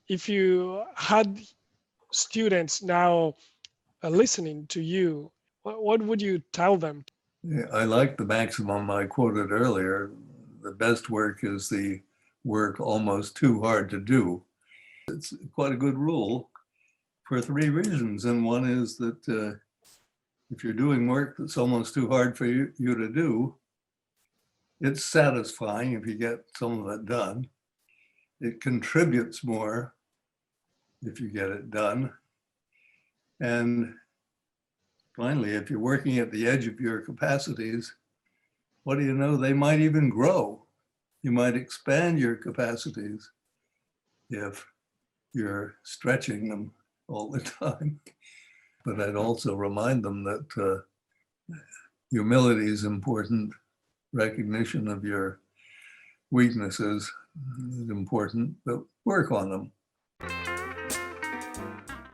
if you had students now listening to you, what would you tell them? Yeah, I like the maximum I quoted earlier. The best work is the work almost too hard to do. It's quite a good rule for three reasons. And one is that if you're doing work that's almost too hard for you to do, it's satisfying if you get some of it done. It contributes more if you get it done. And finally, if you're working at the edge of your capacities, what do you know? They might even grow. You might expand your capacities if you're stretching them all the time. But I'd also remind them that humility is important. Recognition of your weaknesses is important, but work on them.